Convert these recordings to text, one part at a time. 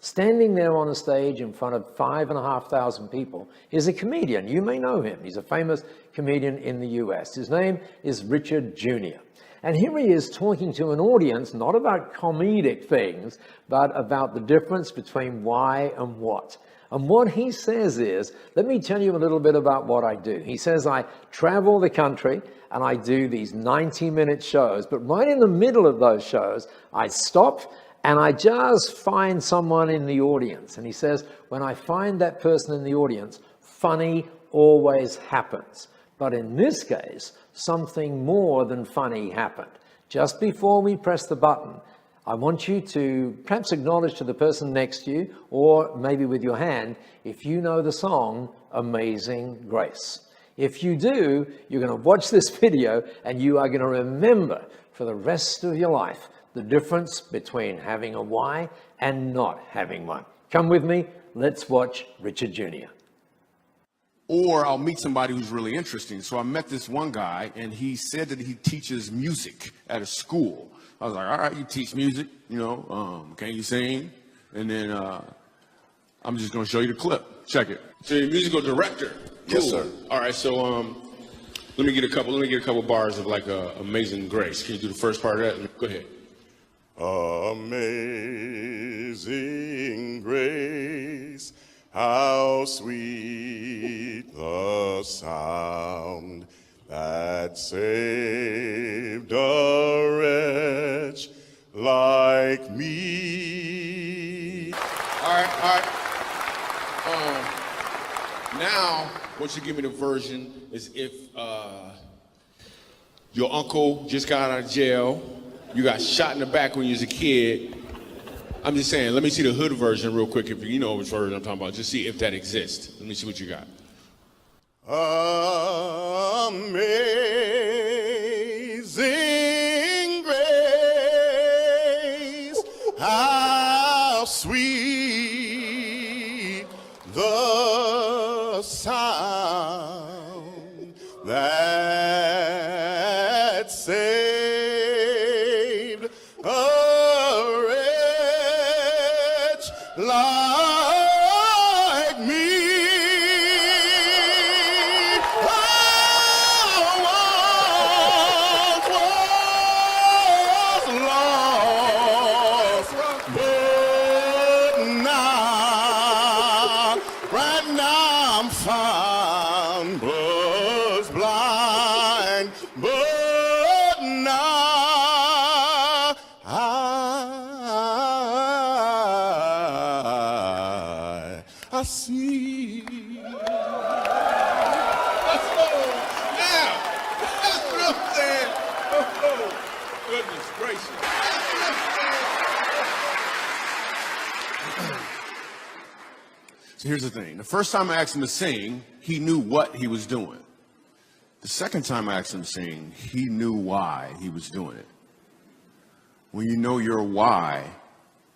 Standing there on a stage in front of 5,500 people is a comedian. You may know him. He's a famous comedian in the US. His name is Richard Jr. And here he is talking to an audience, not about comedic things, but about the difference between why and what. And what he says is, let me tell you a little bit about what I do. He says, I travel the country and I do these 90-minute shows, but right in the middle of those shows, I stop and I just find someone in the audience. And he says, when I find that person in the audience, funny always happens. But in this case, something more than funny happened. Just before we press the button, I want you to perhaps acknowledge to the person next to you, or maybe with your hand, if you know the song, Amazing Grace. If you do, you're going to watch this video and you are going to remember for the rest of your life the difference between having a why and not having one. Come with me, let's watch Richard Jr. Or I'll meet somebody who's really interesting. So I met this one guy and he said that he teaches music at a school. I was like, all right, you teach music, can you sing? And then I'm just gonna show you the clip. Check it. So you're a musical director. Cool. Yes, sir. All right, so let me get a couple bars of like Amazing Grace. Can you do the first part of that? Go ahead. Amazing grace, how sweet the sound that saved a wretch like me. All right. Now, what you give me the version is if your uncle just got out of jail, you got shot in the back when you was a kid. I'm just saying, let me see the hood version real quick, if you know which version I'm talking about. Just see if that exists. Let me see what you got. Amazing grace, how sweet the sound that saved a wretch like me. Found, was blind, but now I see. Let's go. Now, that's what I'm saying. Oh, goodness gracious. So here's the thing. The first time I asked him to sing, he knew what he was doing. The second time I asked him to sing, he knew why he was doing it. When you know your why,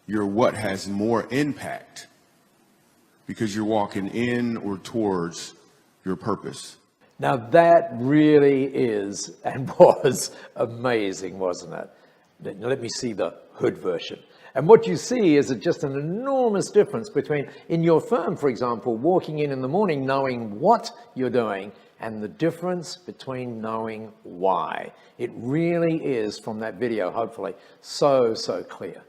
your what has more impact because you're walking in or towards your purpose. Now that really is and was amazing, wasn't it? Now let me see the hood version. And what you see is just an enormous difference between, in your firm, for example, walking in the morning knowing what you're doing and the difference between knowing why. It really is, from that video, hopefully, so clear.